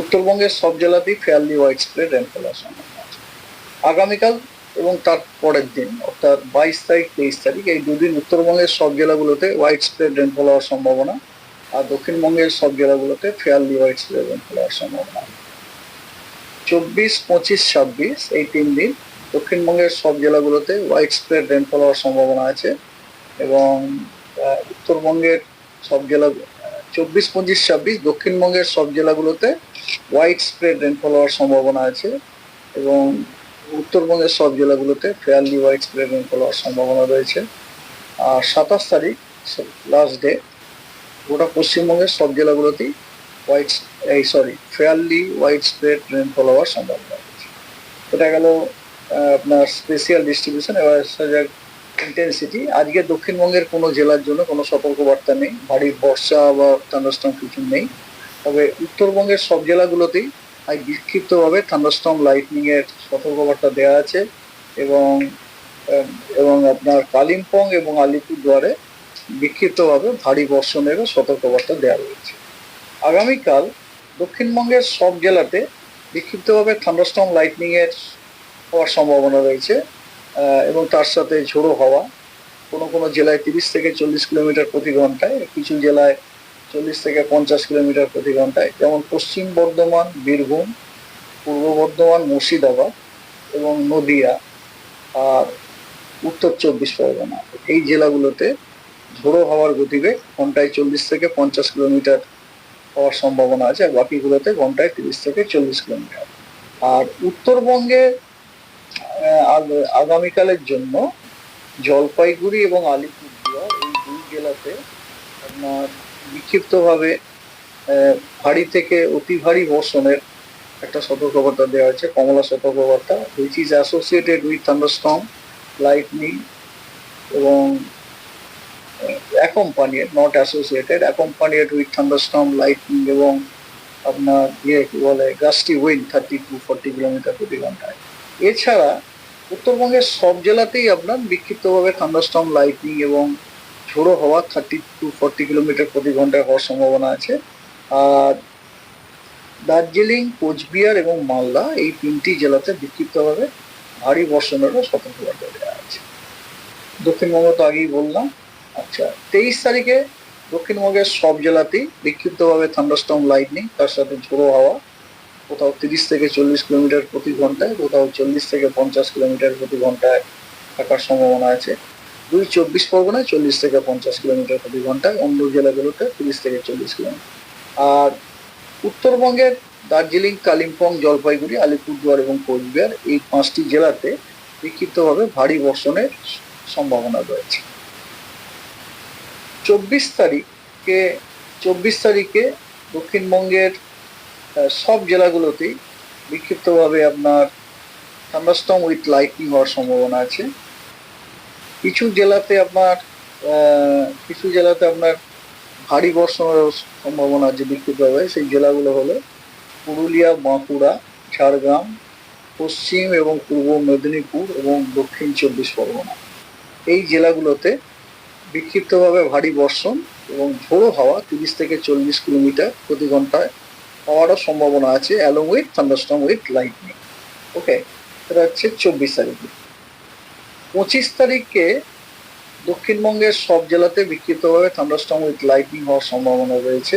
উত্তরবঙ্গের সব জেলাতেই ফেয়ারলি ওয়াইড স্প্রেড রেনফল হওয়ার সম্ভাবনা আছে। আগামীকাল এবং তার পরের দিন অর্থাৎ 22 তারিখ 23 তারিখ এই দুদিন উত্তরবঙ্গের সব জেলাগুলোতে ওয়াইড স্প্রেড রেনফল হওয়ার সম্ভাবনা, আর দক্ষিণবঙ্গের সব জেলাগুলোতে ফেয়ারলি ওয়াইড স্প্রেড রেনফল হওয়ার সম্ভাবনা। 24, 25, 26 এই 3 দিন দক্ষিণবঙ্গের সব জেলাগুলোতে ওয়াইড স্প্রেড রেনফল হওয়ার সম্ভাবনা আছে এবং উত্তরবঙ্গের সব জেলা 24, 25, 26 দক্ষিণবঙ্গের সব জেলাগুলোতে ওয়াইড স্প্রেড রেনফল হওয়ার সম্ভাবনা আছে এবং উত্তরবঙ্গের সব জেলাগুলোতে ফেয়ারলি ওয়াইড স্প্রেড রেনফল হওয়ার সম্ভাবনা রয়েছে। আর 27 তারিখ লাস্ট ডে গোটা পশ্চিমবঙ্গের সব জেলাগুলোতেই ফেয়ারলি ওয়াইড স্প্রেড রেনফল হওয়ার সম্ভাবনা রয়েছে। এটা গেল আপনার স্পেশিয়াল ডিস্ট্রিবিউশন। এবার ইন্টেন্সিটি, আজকে দক্ষিণবঙ্গের কোনো জেলার জন্য কোনো সতর্কবার্তা নেই, ভারী বর্ষা বা থান্ডারস্টর্ম কিছু নেই। তবে উত্তরবঙ্গের সব জেলাগুলোতেই আজ বিক্ষিপ্তভাবে থান্ডারস্টর্ম লাইটনিং এর সতর্কবার্তা দেওয়া আছে এবং আপনার কালিম্পং এবং আলিপুরদুয়ারে বিক্ষিপ্তভাবে ভারী বর্ষণেরও সতর্কবার্তা দেওয়া রয়েছে। আগামীকাল দক্ষিণবঙ্গের সব জেলাতে বিক্ষিপ্তভাবে থান্ডারস্টর্ম লাইটনিং এর হওয়ার সম্ভাবনা রয়েছে এবং তার সাথে ঝোড়ো হাওয়া। কোনো কোনো জেলায় 30 থেকে 40 কিলোমিটার প্রতি ঘন্টায়, কিছু জেলায় 40 থেকে 50 কিলোমিটার প্রতি ঘন্টায়, যেমন পশ্চিম বর্ধমান, বীরভূম, পূর্ব বর্ধমান, মুর্শিদাবাদ এবং নদিয়া আর উত্তর 24 পরগনা এই জেলাগুলোতে ঝোড়ো হাওয়ার গতিবেগ ঘন্টায় 40 থেকে 50 কিলোমিটার হওয়ার সম্ভাবনা আছে, আর বাকিগুলোতে ঘন্টায় 30 থেকে 40 কিলোমিটার। আর উত্তরবঙ্গে আগামীকালের জন্য জলপাইগুড়ি এবং আলিপুরদুয়ার এই দুই জেলাতে আপনার বিক্ষিপ্তভাবে ভারী থেকে অতি ভারী বর্ষণের একটা সতর্কবার্তা দেওয়া হয়েছে, কমলা সতর্কবার্তা, which is associated with thunderstorm lightning এবং accompanied, not associated, accompanied with thunderstorm lightning এবং আপনার কি বলে গাস্টি উইন্ড 30 to 40 কিলোমিটার প্রতি ঘন্টায়। এছাড়া উত্তরবঙ্গের সব জেলাতেই আপনার বিক্ষিপ্তভাবে থান্ডারস্টর্ম লাইটনিং এবং ঝোড়ো হাওয়া 30 to 40 কিলোমিটার প্রতি ঘন্টায় হওয়ার সম্ভাবনা আছে। আর দার্জিলিং, কোচবিহার এবং মালদা এই 3টি জেলাতে বিক্ষিপ্তভাবে ভারী বর্ষণেরও সতর্কবার্তা দেওয়া আছে। দক্ষিণবঙ্গ তো আগেই বললাম। আচ্ছা, 23 তারিখে দক্ষিণবঙ্গের সব জেলাতেই বিক্ষিপ্তভাবে থান্ডারস্টর্ম লাইটনিং তার সাথে ঝোড়ো হাওয়া, কোথাও 30 থেকে 40 কিলোমিটার প্রতি ঘন্টায়, কোথাও 40 থেকে 50 কিলোমিটার প্রতি ঘন্টায় থাকার সম্ভাবনা আছে। 24 পরগনায় 40 থেকে 50 কিলোমিটার প্রতি ঘন্টায়, অন্য জেলাগুলোতে 30 থেকে 40 কিলোমিটার। আর উত্তরবঙ্গের দার্জিলিং, কালিম্পং, জলপাইগুড়ি, আলিপুরদুয়ার এবং কোচবিহার এই 5টি জেলাতে বিক্ষিপ্তভাবে ভারী বর্ষণের সম্ভাবনা রয়েছে। 24 তারিখে দক্ষিণবঙ্গের সব জেলাগুলোতেই বিক্ষিপ্তভাবে আপনার থান্ডারস্টর্ম উইথ লাইটনিং হওয়ার সম্ভাবনা আছে। কিছু জেলাতে আপনার ভারী বর্ষণের সম্ভাবনা আছে বিক্ষিপ্তভাবে। সেই জেলাগুলো হলো পুরুলিয়া, বাঁকুড়া, ঝাড়গ্রাম, পশ্চিম এবং পূর্ব মেদিনীপুর এবং দক্ষিণ 24 পরগনা এই জেলাগুলোতে বিক্ষিপ্তভাবে ভারী বর্ষণ এবং ঝোড়ো হাওয়া 30 থেকে 40 কিলোমিটার প্রতি ঘন্টায় হওয়ারও সম্ভাবনা আছে, along with thunderstorm with lightning. Okay, এটা হচ্ছে 24 তারিখে। 25 তারিখে দক্ষিণবঙ্গের সব জেলাতে বিক্ষিপ্তভাবে থান্ডারস্টর্ম উইথ লাইটনিং হওয়ার সম্ভাবনা রয়েছে।